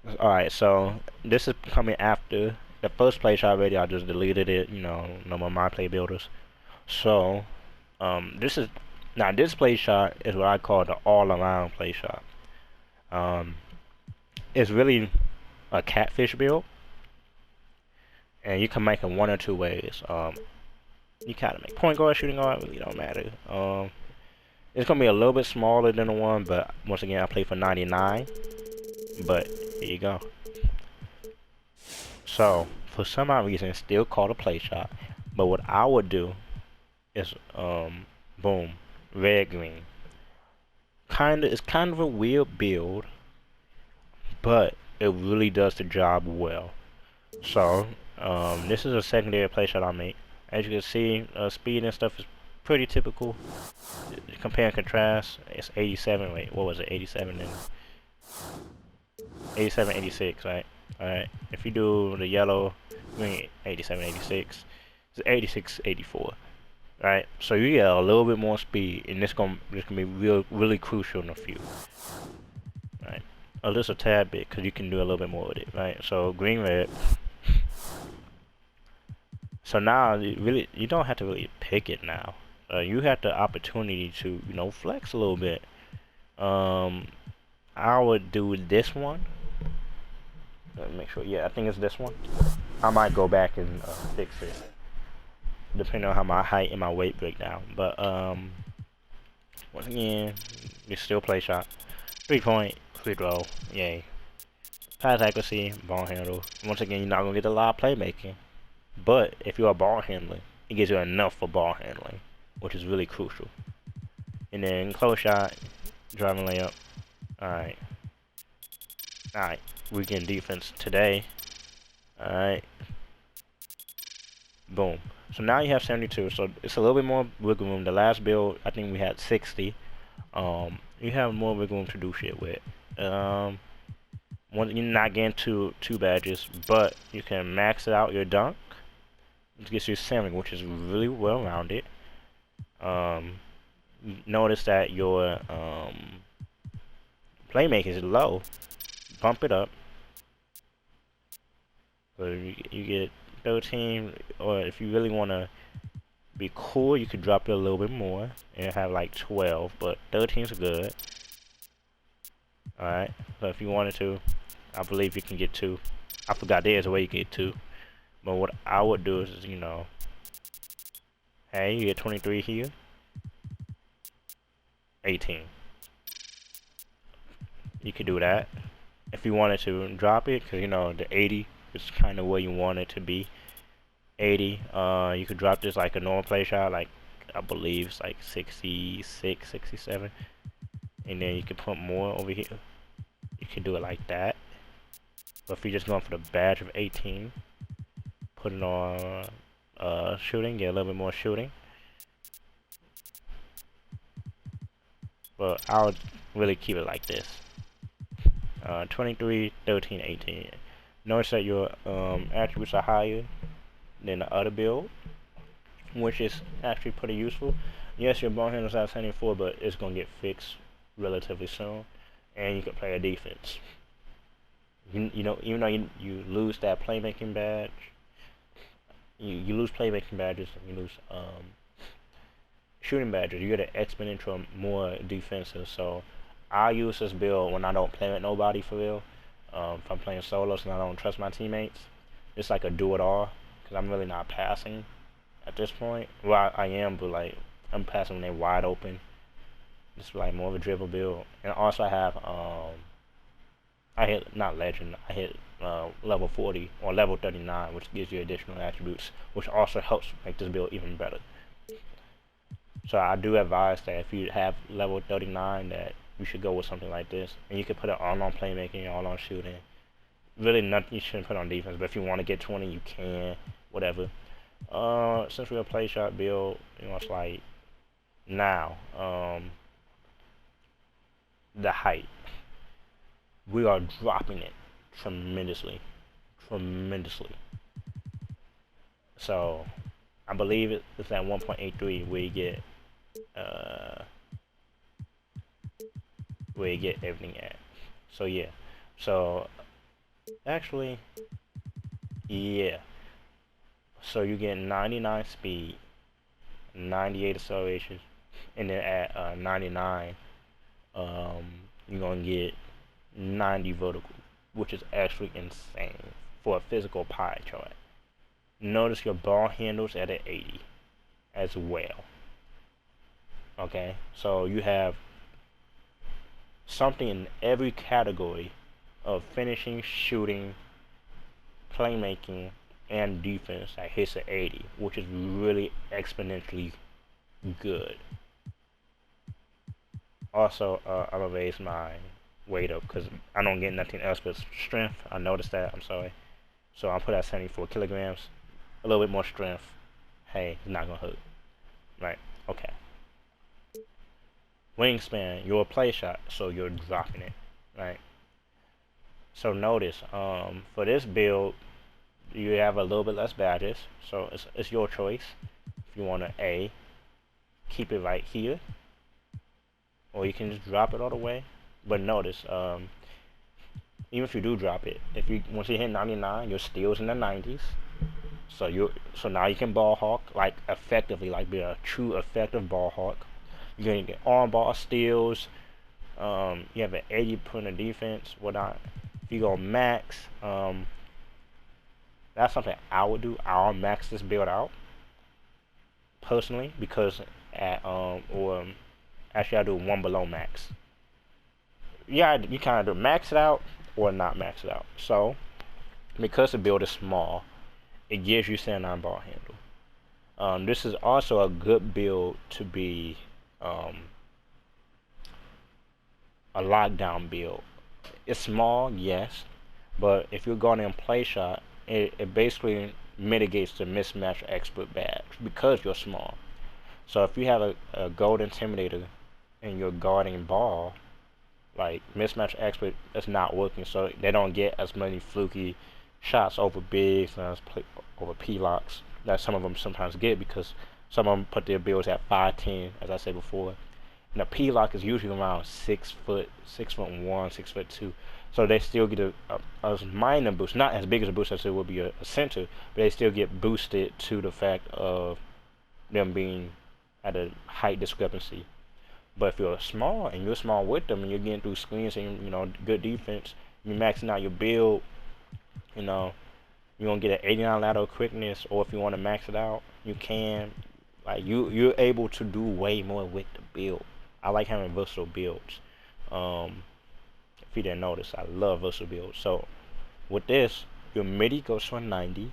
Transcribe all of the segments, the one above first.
Alright, so this is coming after the first play shot video. I just deleted it, no more my play builders. So, this is now this play shot is what I call the all-around play shot. Um, it's really a catfish build, and you can make it one or two ways. You kind of make point guard, shooting guard, really don't matter. It's gonna be a little bit smaller than the one, but once again, I play for 99. But here you go. So, for some odd reason, it's still called a play shot. But what I would do is, boom, red green. It's kind of a weird build, but it really does the job well. So, this is a secondary play shot I make. As you can see, speed and stuff is pretty typical. Compare and contrast, it's 87. Wait, what was it? 87 and 87, 86, right? Alright, if you do the yellow, green, 87, 86, it's 86, 84. Right, so you get a little bit more speed, and this gonna be really crucial in a few. Right, just a tad bit, cause you can do a little bit more with it. Right, so green, red. So now you don't have to really pick it now. You have the opportunity to flex a little bit. I would do this one. Let me make sure. Yeah, I think it's this one. I might go back and fix it, depending on how my height and my weight break down. But once again, it's still play shot. 3-point, free throw, yay. Pass accuracy, ball handle. Once again, you're not gonna get a lot of playmaking, but if you're a ball handler, it gives you enough for ball handling, which is really crucial. And then close shot, driving layup. Alright. Alright, weekend defense today. Alright. Boom. So now you have 72, so it's a little bit more wiggle room. The last build, I think we had 60. You have more wiggle room to do shit with. You're not getting two badges, but you can max it out your dunk. It gets you 7, which is really well rounded. Notice that your playmaking is low. Bump it up. So you get 13, or if you really want to be cool, you could drop it a little bit more and have like 12, but 13 is good. Alright, so if you wanted to, I believe you can get 2. I forgot there's a way you can get 2. But what I would do is, hey, you get 23 here. 18. You could do that. If you wanted to drop it, because the 80 is kind of where you want it to be. 80, you could drop this like a normal play shot, like I believe it's like 66, 67. And then you could put more over here. You could do it like that. But if you're just going for the badge of 18, put it on shooting, get a little bit more shooting. But I would really keep it like this. 23, 13, 18. Notice that your attributes are higher than the other build, which is actually pretty useful. Yes, your ball handle's at 74, but it's gonna get fixed relatively soon, and you can play a defense. Even though you lose that playmaking badge, you lose playmaking badges, and you lose shooting badges. You get an exponential more defensive. So I use this build when I don't play with nobody for real. If I'm playing solos and I don't trust my teammates, it's like a do it all, because I'm really not passing at this point. Well, I am, but like I'm passing when they're wide open. It's like more of a dribble build. And also I have I hit not legend, I hit level 40 or level 39, which gives you additional attributes, which also helps make this build even better. So I do advise that if you have level 39, that you should go with something like this, and you can put it all on playmaking, all on shooting. Really, nothing you shouldn't put on defense, but if you want to get 20, you can, whatever. Since we're a play shot build, it's like now, the height, we are dropping it tremendously. So I believe it's at 1.83 where you get everything at. So yeah, so Actually, yeah. So you get 99 speed, 98 acceleration, and then at 99, you're gonna get 90 vertical, which is actually insane for a physical pie chart. Notice your ball handles at an 80 as well. Okay, so you have something in every category of finishing, shooting, playmaking, and defense that hits an 80, which is really exponentially good. Also, I'm gonna raise my weight up because I don't get nothing else but strength. I noticed that. I'm sorry. So I'll put at 74 kilograms. A little bit more strength. Hey, it's not gonna hurt. Right? Okay. Wingspan, you're a play shot, so you're dropping it. Right? So notice, for this build, you have a little bit less badges. So it's your choice. If you want to A, keep it right here, or you can just drop it all the way. But notice, even if you do drop it, if you once you hit 99, your steals in the 90s. So now you can ball hawk like effectively, like be a true effective ball hawk. You're gonna get arm ball steals. You have an 80 point of defense. Whatnot. If you go max, that's something I would do. I'll max this build out personally because or actually I do one below max. Yeah, you kind of do max it out or not max it out. So because the build is small, it gives you 79 ball handle. This is also a good build to be a lockdown build. It's small, yes, but if you're going in play shot, it basically mitigates the mismatch expert badge because you're small. So if you have a gold intimidator and you're guarding ball, like mismatch expert is not working, so they don't get as many fluky shots over bigs and over P-locks that some of them sometimes get because some of them put their builds at 5'10", as I said before. And a P-lock is usually around 6'1", 6'2", so they still get a minor boost, not as big as a boost as it would be a center, but they still get boosted to the fact of them being at a height discrepancy. But if you're small and you're small with them and you're getting through screens and good defense, you're maxing out your build, you're gonna get an 89 lateral quickness, or if you want to max it out, you can. Like you're able to do way more with the build. I like having versatile builds. If you didn't notice, I love versatile builds. So with this, your MIDI goes to a 90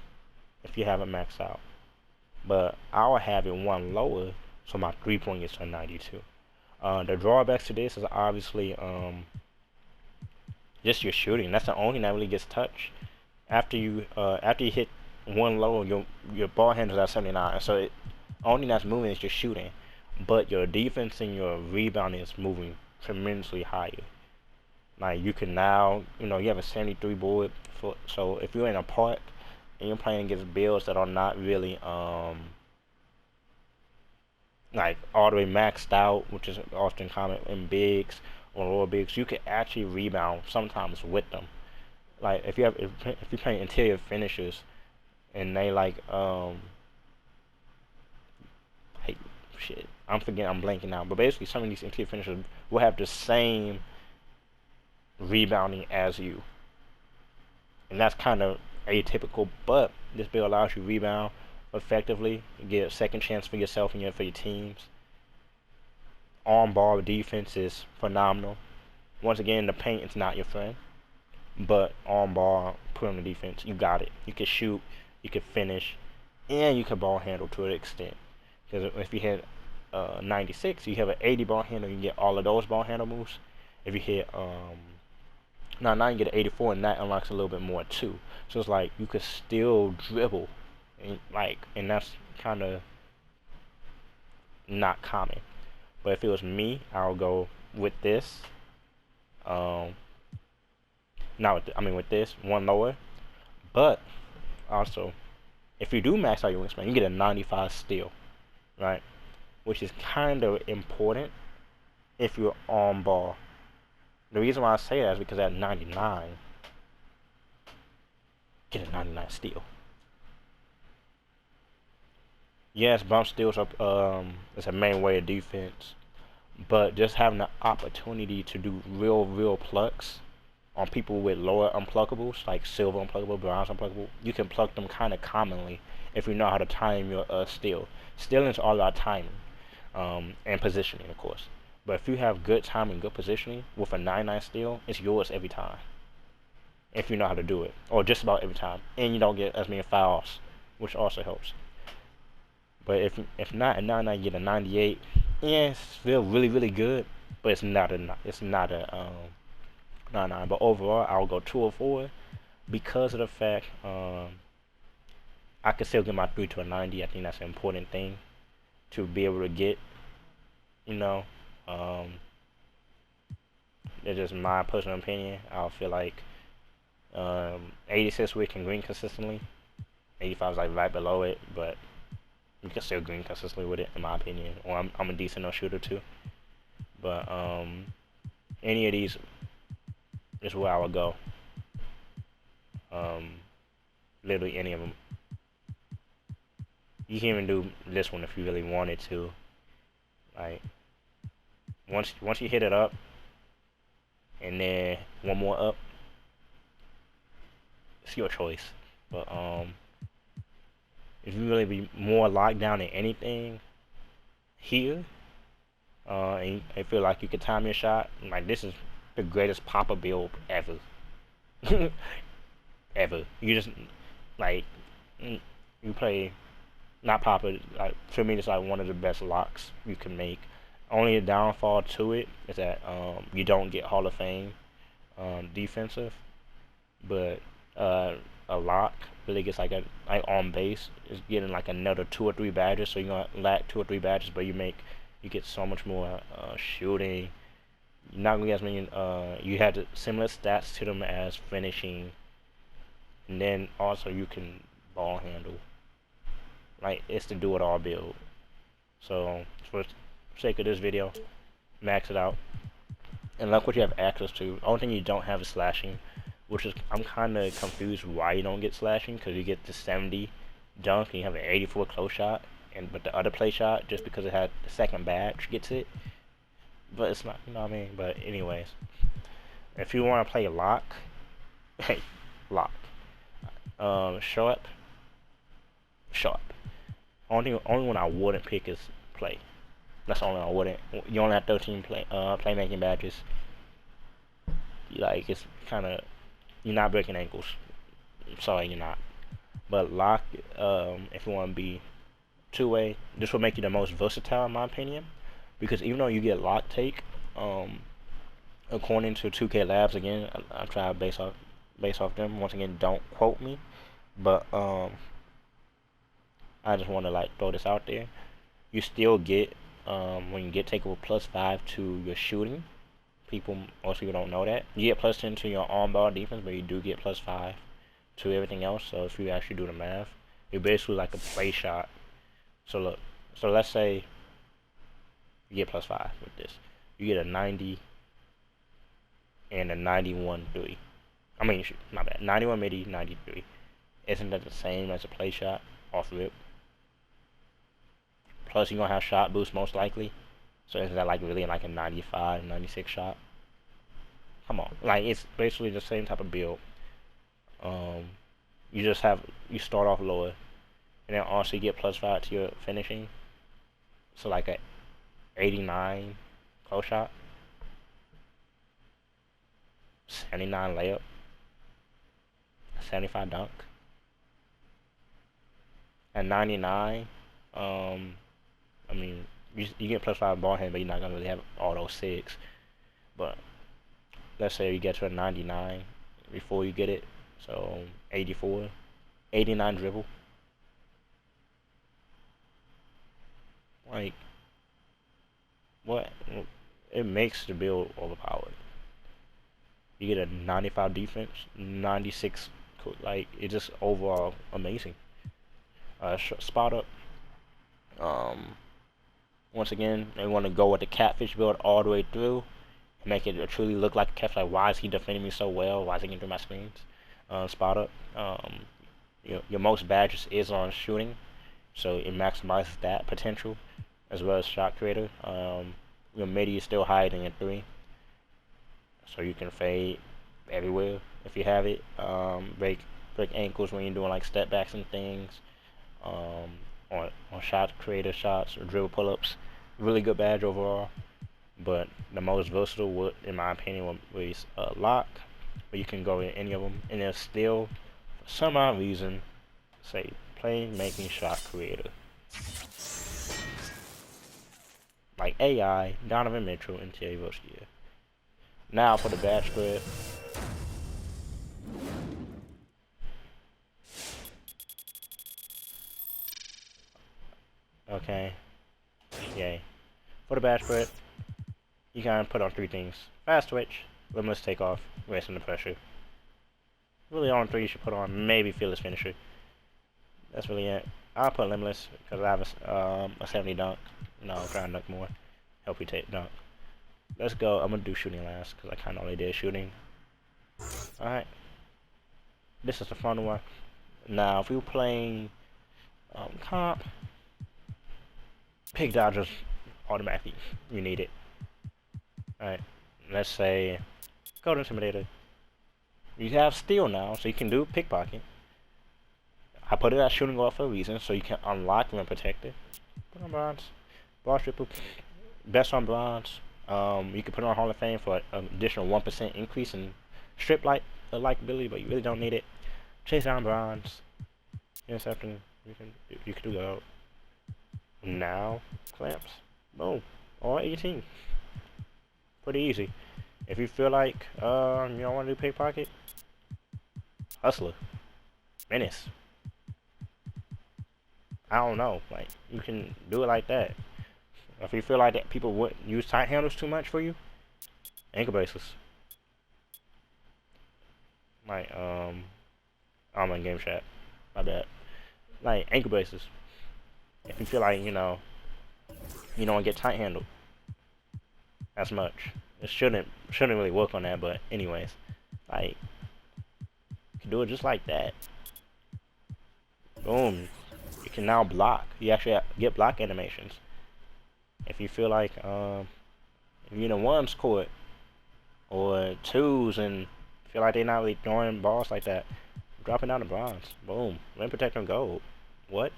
if you have it maxed out. But I'll have it one lower, so my 3-point gets to a 92. The drawbacks to this is obviously just your shooting. That's the only thing that really gets touched. After you hit one low, your ball handles at 79. So the only thing that's moving is your shooting, but your defense and your rebounding is moving tremendously higher. Like you can now, you have a 73 board. So if you're in a park and you're playing against builds that are not really like all the way maxed out, which is often common in bigs or lower bigs, you can actually rebound sometimes with them. Like if you're playing interior finishers and they like shit, I'm blanking out, but basically some of these interior finishers will have the same rebounding as you, and that's kind of atypical. But this build allows you to rebound effectively, get a second chance for yourself and for your teams. Arm ball defense is phenomenal. Once again, the paint is not your friend, but arm ball, put on the defense, you got it. You can shoot, you can finish, and you can ball handle to an extent. Because if you hit 96, you have an 80 ball handle, you get all of those ball handle moves. If you hit now you get an 84, and that unlocks a little bit more too. So it's like you could still dribble, and that's kind of not common. But if it was me, I'll go with this. With this one lower. But also, if you do max out your wingspan, you get a 95 steal, right? Which is kind of important if you're on ball. The reason why I say that is because at 99, get a 99 steal. Yes, bump steals are is a main way of defense, but just having the opportunity to do real plucks on people with lower unpluggables, like silver unpluggable, bronze unpluggable, you can pluck them kind of commonly if you know how to time your steal. Stealing is all about timing and positioning, of course. But if you have good timing, good positioning with a 99 steal, it's yours every time. If you know how to do it, or just about every time, and you don't get as many fouls, which also helps. But if not a 99, you get a 98. Yeah, it's still really good, but it's not a 99. But overall, I'll go 204 because of the fact I can still get my 3 to a 90. I think that's an important thing to be able to get. You know, um, it's just my personal opinion. I feel like 86 we can green consistently. 85 is like right below it, but you can still green consistently with it, in my opinion. Or I'm a decent enough shooter too. But any of these is where I would go. Literally any of them. You can even do this one if you really wanted to. Like once you hit it up, and then one more up, it's your choice. But if you really be more locked down than anything here, and I feel like you can time your shot, like this is the greatest popper build ever. Ever. You just like you play not popper. Like for me, it's like one of the best locks you can make. Only a downfall to it is that you don't get Hall of Fame defensive, but a lock really gets like on base is getting like another 2 or 3 badges. So you're gonna lack 2 or 3 badges, but you get so much more shooting. You're not gonna get as many. You had similar stats to them as finishing, and then also you can ball handle. Like it's the do it all build. So for the sake of this video, max it out, and look what you have access to. The only thing you don't have is slashing, which is I'm kind of confused why you don't get slashing, because you get the 70 dunk and you have an 84 close shot, but the other play shot, just because it had the second badge, gets it. But it's not, you know what I mean? But anyways, if you want to play lock, hey, lock. Sharp. Only one I wouldn't pick is play. That's the only one I wouldn't. You only have 13 playmaking badges. Like it's kind of, you're not breaking ankles. Sorry, you're not. But lock, if you want to be two-way, this will make you the most versatile in my opinion, because even though you get lock take, according to 2K Labs, again, I try to base off them. Once again, don't quote me, but I just want to like throw this out there. You still get when you get takeover +5 to your shooting. Most people don't know that. You get +10 to your on-ball defense, but you do get +5 to everything else. So if you actually do the math, you're basically like a play shot. So look, so let's say you get +5 with this. You get a 90 and a 91 3. I mean, my bad. 91 midi, 93. Isn't that the same as a play shot off rip? Plus, you're gonna have shot boost most likely. So isn't that like really like a 95, 96 shot? Come on, like it's basically the same type of build. You start off lower, and then also you get +5 to your finishing. So like a 89 close shot, 79 layup, 75 dunk, and 99. I mean, you get +5 ball hand, but you're not gonna really have all those 6. But let's say you get to a 99 before you get it, so 84, 89 dribble. Like, what? It makes the build overpowered. You get a 95 defense, 96, like it's just overall amazing. Spot up. Once again, they want to go with the catfish build all the way through, and make it truly look like a catfish. Like, why is he defending me so well? Why is he getting through my screens? spot up. Your most badges is on shooting, so it maximizes that potential, as well as shot creator. Your midi is still hiding at 3, so you can fade everywhere if you have it. Break ankles when you're doing like step backs and things. On shot creator shots or dribble pull-ups. Really good badge overall. But the most versatile would, in my opinion, would be lock, but you can go in any of them, and there's still, for some odd reason, say playmaking shot creator. Like AI, Donovan Mitchell, and TAKEOVER. Now for the badge spread. Okay. Yay. For the badge spread, you can put on 3 things. Fast twitch, limitless takeoff, racing the pressure. Really on 3 you should put on, maybe fearless finisher. That's really it. I'll put limitless because I have a 70 dunk. No, I'll try and dunk more. Help you take dunk. Let's go. I'm gonna do shooting last because I kind of only did shooting. Alright. This is the fun one. Now, if you're playing comp, pick dodgers automatically. You need it. Alright. Let's say Golden Intimidator. You have steal now, so you can do pickpocket. I put it as shooting guard for a reason, so you can unlock rim protector. Put on bronze. Ball triple. Best on bronze. You can put it on Hall of Fame for an additional 1% increase in strip likability, but you really don't need it. Chase down bronze. Intercepting. You can do gold. Now clamps. Boom. All 18. Pretty easy. If you feel like you don't want to do pickpocket, hustler. Menace. I don't know. Like, you can do it like that. If you feel like that people wouldn't use tight handles too much for you, ankle braces. Like, I'm in game chat. My bad. Like, ankle braces. If you feel like, you don't get tight handled as much. It shouldn't really work on that, but anyways. Like, you can do it just like that. Boom. You can now block. You actually get block animations. If you feel like, if you're in a 1s court, or 2s, and feel like they're not really throwing balls like that, dropping down the bronze. Boom. Rim protector gold. What?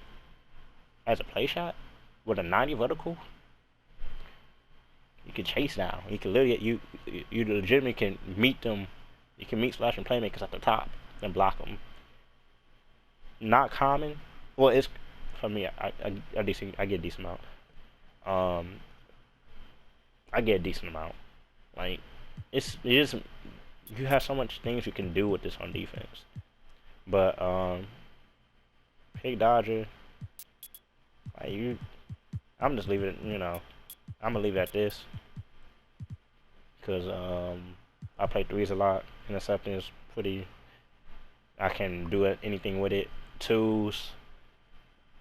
As a play shot? With a 90 vertical? You can chase now. You can literally, you legitimately can meet them. You can meet splashing playmakers at the top and block them. Not common. Well, it's, for me, I get a decent amount. I get a decent amount. Like, it's just, you have so much things you can do with this on defense. But, pick dodger, like, I'm just leaving it, I'm gonna leave it at this. Because, I play 3s a lot. Intercepting is pretty, I can do anything with it. 2s,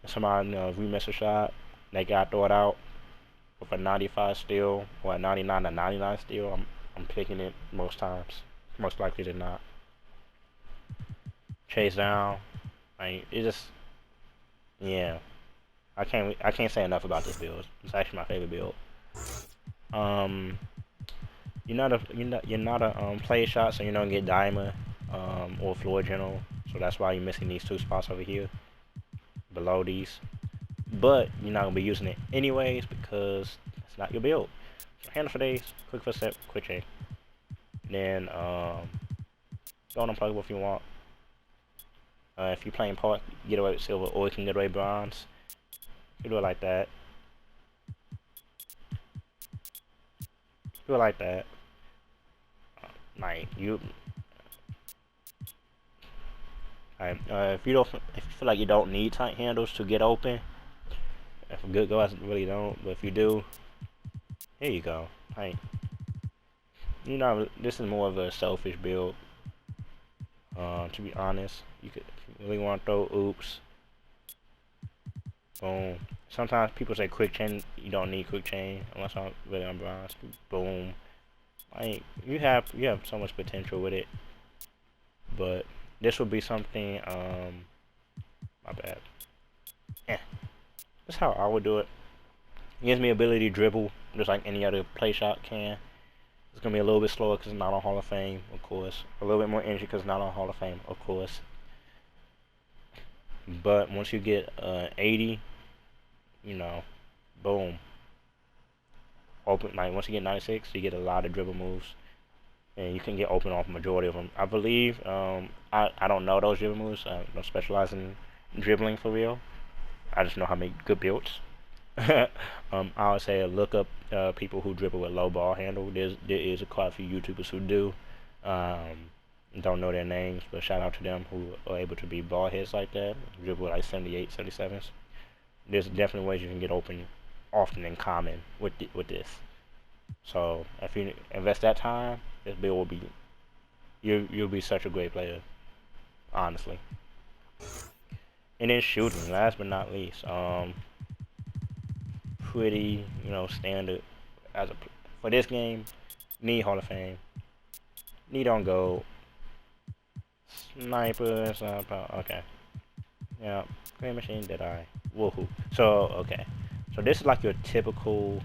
somebody, remix a shot, they gotta throw it out with a 95 steal or a 99 to 99 steal. I'm picking it most times, most likely than not. Chase down, like, it just, yeah. I can't say enough about this build. It's actually my favorite build. You're not a play shot, so you don't get diamond or floor general. So that's why you're missing these 2 spots over here, below these. But you're not gonna be using it anyways because it's not your build. So handle for days, quick footstep, quick chain. Then go on unpluggable if you want. If you're playing park, get away with silver, or you can get away with bronze. You do it like that. Do it like that. Like you. If you feel like you don't need tight handles to get open, if a good guys really don't, but if you do, here you go. Like, this is more of a selfish build. To be honest, if you really want to throw oops. Boom. Sometimes people say quick chain. You don't need quick chain unless I'm really on bronze. Boom. Like, you have so much potential with it, but this would be something. My bad. That's how I would do it. It gives me ability to dribble, just like any other play shot can. It's gonna be a little bit slower because it's not on Hall of Fame, of course. A little bit more energy because it's not on Hall of Fame, of course. But once you get 80, you know, boom. Open, like once you get 96, you get a lot of dribble moves, and you can get open off majority of them. I believe. I don't know those dribble moves. I don't specialize in dribbling for real. I just know how to make good builds. I would say look up people who dribble with low ball handle. There is quite a few YouTubers who do. Don't know their names, but shout out to them who are able to be ball heads like that. Dribble like 78, 77s. There's definitely ways you can get open often and common with this. So if you invest that time, this build will be you'll be such a great player, honestly. And then shooting, last but not least, pretty standard as for this game. Need Hall of Fame, need on gold, sniper, okay, yeah, Green Machine, did I? Woohoo. So okay, so this is like your typical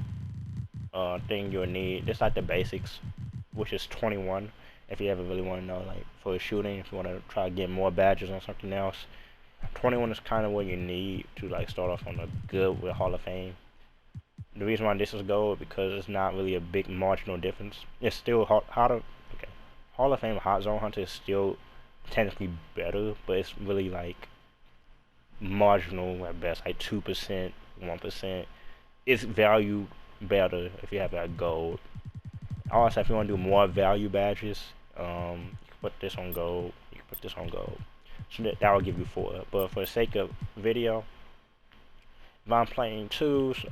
thing you'll need. This is like the basics, which is 21. If you ever really want to know, like for shooting, if you want to try to get more badges on something else, 21 is kind of what you need to like start off on a good with Hall of Fame. The reason why this is gold because it's not really a big marginal difference. It's still harder. Okay, Hall of Fame Hot Zone Hunter is still technically better, but it's really like marginal at best, like 2%, 1%. It's value better if you have that gold. Also, if you want to do more value badges, you can put this on gold. You can put this on gold. So that will give you 4. But for the sake of video, if I'm playing 2s,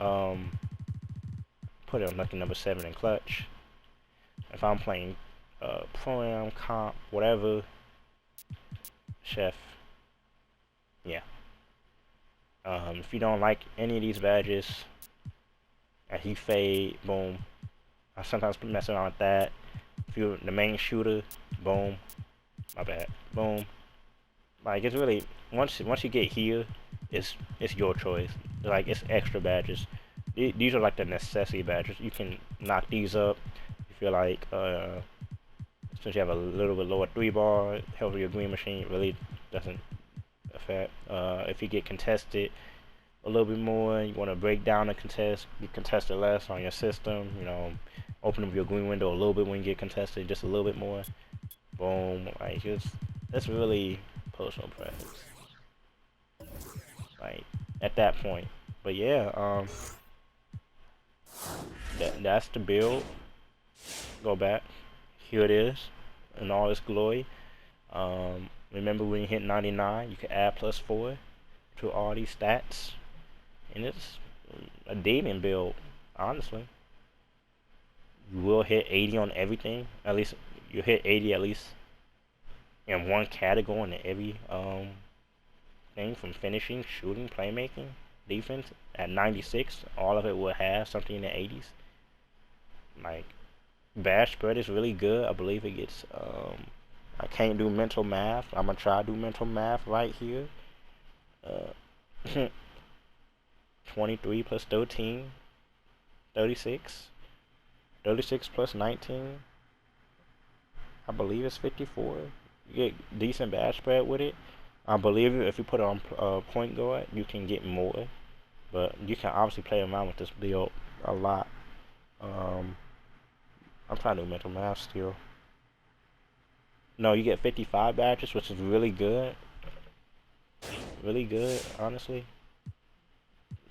put it on lucky number 7 in clutch. If I'm playing pro-am, comp, whatever, chef, yeah. If you don't like any of these badges, and he fade, boom. I sometimes mess around with that. If you're the main shooter, boom. My bad, boom. Like it's really once you get here, it's your choice. Like it's extra badges. These are like the necessity badges. You can knock these up if you're like since you have a little bit lower 3-bar, help your green machine really doesn't affect. If you get contested a little bit more, you want to break down the contest, you contest it less on your system, open up your green window a little bit when you get contested, just a little bit more. Boom, like it's really personal preference. Like at that point. But yeah, that's the build. Go back. Here it is in all its glory. Remember when you hit 99, you can add +4 to all these stats. And it's a demon build, honestly. You will hit 80 on everything. At least you hit 80 at least in one category in every thing, from finishing, shooting, playmaking, defense. At 96, all of it will have something in the 80s. Like badge spread is really good. I believe it gets I can't do mental math. I'm gonna try to do mental math right here. 23 plus 13, 36. 36 plus 19, I believe it's 54. You get decent badge spread with it. I believe if you put it on point guard, you can get more. But you can obviously play around with this build a lot. I'm trying to do mental math still. No, you get 55 badges, which is really good. Really good, honestly.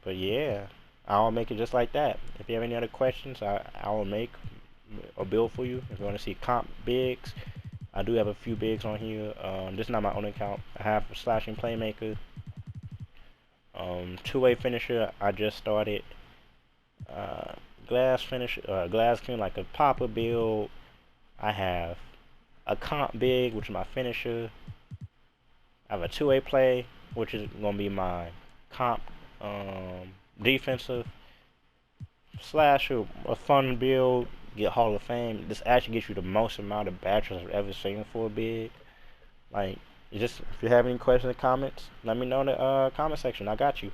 But yeah, I'll make it just like that. If you have any other questions, I will make a build for you. If you want to see comp bigs, I do have a few bigs on here. This is not my own account. I have slashing playmaker, 2-way finisher. I just started. Glass finisher, glass king, like a popper build. I have a comp big, which is my finisher. I have a 2-way play, which is gonna be my comp defensive slasher, a fun build, get Hall of Fame. This actually gets you the most amount of badges I've ever seen for a big. Like Just if you have any questions or comments, let me know in the comment section. I got you.